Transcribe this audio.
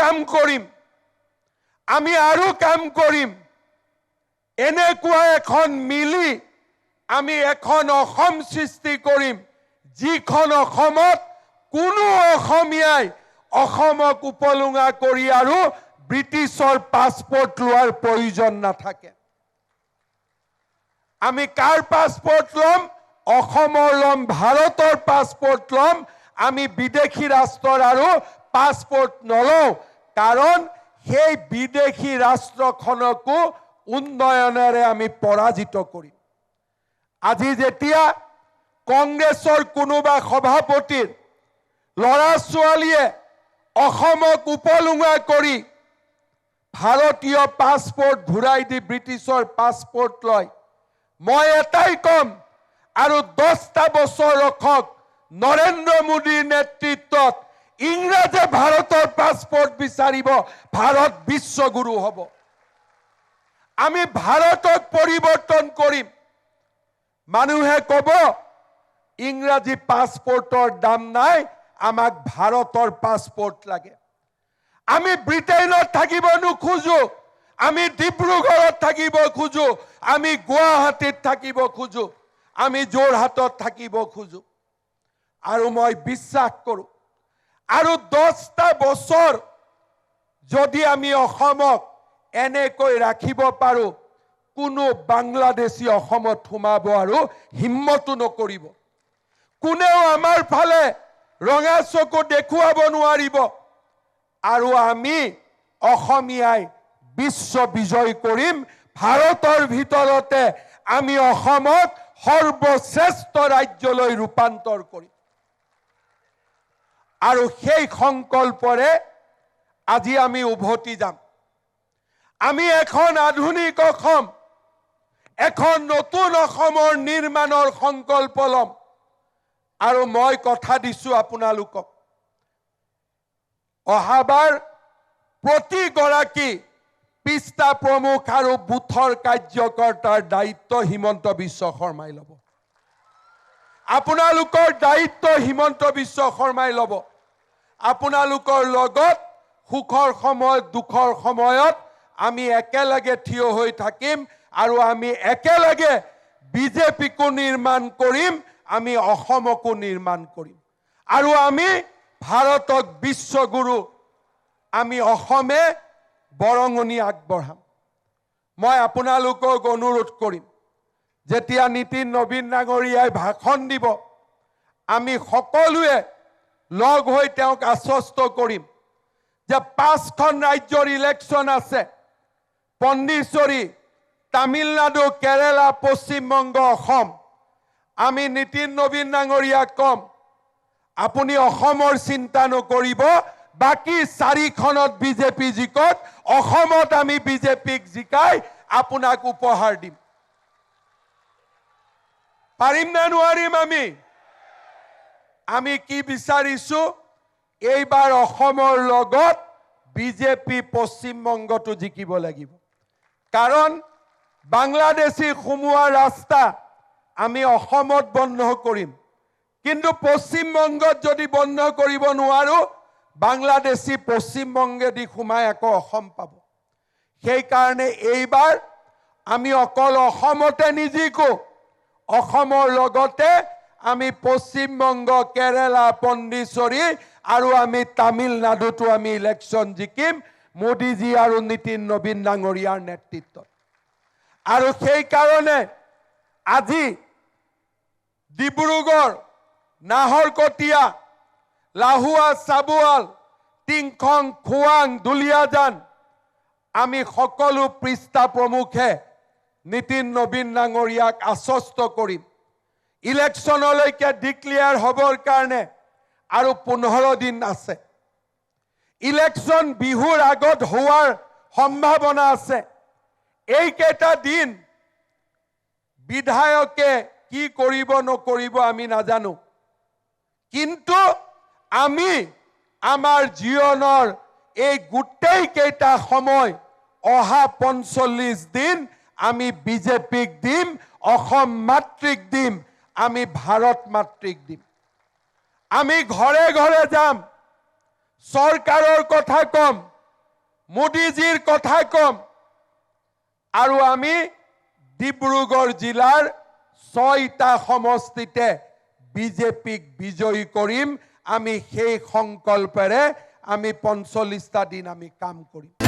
কাম কৰিম, আমি আৰু কাম কৰিম। এনেকুৱা এখন মিলি আমি এখন অসম সৃষ্টি কৰিম, যিখন অসমত কোনো অসমীয়াই অসমক উপলুঙা কৰি আৰু ব্ৰিটিছৰ পাছপোৰ্ট লোৱাৰ প্ৰয়োজন নাথাকে। আমি কাৰ পাছপোৰ্ট ল'ম? অসমৰ ল'ম, ভাৰতৰ পাছপোৰ্ট ল'ম। আমি বিদেশী ৰাষ্ট্ৰৰ আৰু পাছপোৰ্ট নলওঁ, কাৰণ সেই বিদেশী ৰাষ্ট্ৰখনকো উন্নয়নেৰে আমি পৰাজিত কৰিম। আজি যেতিয়া কংগ্ৰেছৰ কোনোবা সভাপতিৰ ল'ৰা ছোৱালীয়ে অসমক উপলুঙা কৰি ভাৰতীয় পাছপোৰ্ট ঘূৰাই দি ব্ৰিটিছৰ পাছপোৰ্ট লয়, মই এটাই কম, আৰু 10টা বছৰ ৰখক, নৰেন্দ্ৰ মোদীৰ নেতৃত্বত ইংৰাজে ভাৰতৰ পাছপোৰ্ট বিচাৰিব, ভাৰত বিশ্বগুৰু হ'ব। আমি ভাৰতক পৰিৱৰ্তন কৰিম। মানুহে ক'ব ইংৰাজী পাছপোৰ্টৰ দাম নাই, আমাক ভাৰতৰ পাছপোৰ্ট লাগে। আমি ব্ৰিটেইনত থাকিব নোখোজো, আমি ডিব্ৰুগড়ত থাকিব খোজো, আমি গুৱাহাটীত থাকিব খোজো, আমি যোৰহাটত থাকিব খোজো। আৰু মই বিশ্বাস কৰোঁ আৰু 10টা বছৰ যদি আমি অসমক এনেকৈ ৰাখিব পাৰোঁ, কোনো বাংলাদেশী অসমত সোমাব আৰু হিম্মতো নকৰিব। কোনেও আমাৰ ফালে ৰঙা চকু দেখুৱাব নোৱাৰিব। আৰু আমি অসমীয়াই বিশ্ব বিজয় কৰিম। ভাৰতৰ ভিতৰতে আমি অসমক সৰ্বশ্ৰেষ্ঠ ৰাজ্যলৈ ৰূপান্তৰ কৰিম। আৰু সেই সংকল্পৰে আজি আমি উভতি যাম। আমি এখন আধুনিক অসম, এখন নতুন অসমৰ নিৰ্মাণৰ সংকল্প ল'ম। আৰু মই কথা দিছোঁ আপোনালোকক, অহাবাৰ প্ৰতিগৰাকী পিষ্টা প্ৰমুখ আৰু বুথৰ কাৰ্যকৰ্তাৰ দায়িত্ব হিমন্ত বিশ্ব শৰ্মাই ল'ব। আপোনালোকৰ দায়িত্ব হিমন্ত বিশ্ব শৰ্মাই ল'ব। আপোনালোকৰ লগত সুখৰ সময়ত, দুখৰ সময়ত আমি একেলগে থিয় হৈ থাকিম, আৰু আমি একেলগে বিজেপিকো নিৰ্মাণ কৰিম, আমি অসমকো নিৰ্মাণ কৰিম। আৰু আমি ভাৰতক বিশ্বগুৰু, আমি অসমে বৰঙণি আগবঢ়াম। মই আপোনালোকক অনুৰোধ কৰিম, যেতিয়া নীতিন নবীন ডাঙৰীয়াই ভাষণ দিব, আমি সকলোৱে লগ হৈ তেওঁক আশ্বস্ত কৰিম যে 5খন ৰাজ্যৰ ইলেকশ্যন আছে, পণ্ডিচেৰী, তামিলনাডু, কেৰালা, পশ্চিমবংগ, অসম। আমি নীতিন নবীন ডাঙৰীয়াক কম, আপুনি অসমৰ চিন্তা নকৰিব, বাকী 4খনত বিজেপি জিকক, অসমত আমি বিজেপিক জিকাই আপোনাক উপহাৰ দিম। পাৰিম নে নোৱাৰিম? আমি কি বিচাৰিছো, এইবাৰ অসমৰ লগত বিজেপি পশ্চিমবংগতো জিকিব লাগিব। কাৰণ বাংলাদেশী সোমোৱা ৰাস্তা আমি অসমত বন্ধ কৰিম, কিন্তু পশ্চিমবংগত যদি বন্ধ কৰিব নোৱাৰো, বাংলাদেশী পশ্চিমবংগেদি সোমাই আকৌ অসম পাব। সেইকাৰণে এইবাৰ আমি অকল অসমতে নিজিকো, অসমৰ লগতে আমি পশ্চিমবংগ, কেৰালা, পণ্ডিচেৰী আৰু আমি তামিলনাডুতো আমি ইলেকশ্যন জিকিম, মোদীজী আৰু নীতিন নবীন ডাঙৰীয়াৰ নেতৃত্বত। আৰু সেইকাৰণে আজি ডিব্ৰুগড়, নাহৰকটীয়া, লাহুৱা, চাবুৱাল, টিংখং, খোৱাং, দুলীয়াজান, আমি সকলো পৃষ্ঠা প্ৰমুখে নীতিন নবীন ডাঙৰীয়াক আশ্বস্ত কৰিম, ইলেকশ্যনলৈকে ডিক্লেয়াৰ হ'বৰ কাৰণে আৰু 15 দিন আছে। ইলেকশ্যন বিহুৰ আগত হোৱাৰ সম্ভাৱনা আছে। এইকেইটা দিন বিধায়কে কি কৰিব নকৰিব আমি নাজানো, কিন্তু আমি আমাৰ জীৱনৰ এই গোটেই কেইটা সময়, অহা 45 দিন আমি বিজেপিক দিম, অসম মাতৃক দিম, আমি ভাৰত মাতৃক দিম। আমি ঘৰে ঘৰে যাম, চৰকাৰৰ কথা কম, মোদীজীৰ কথা কম, আৰু আমি ডিব্ৰুগড় জিলাৰ 6টা সমষ্টিতে বিজেপিক বিজয়ী কৰিম। আমি সেই সংকল্পেৰে আমি 45টা দিন আমি কাম কৰিম।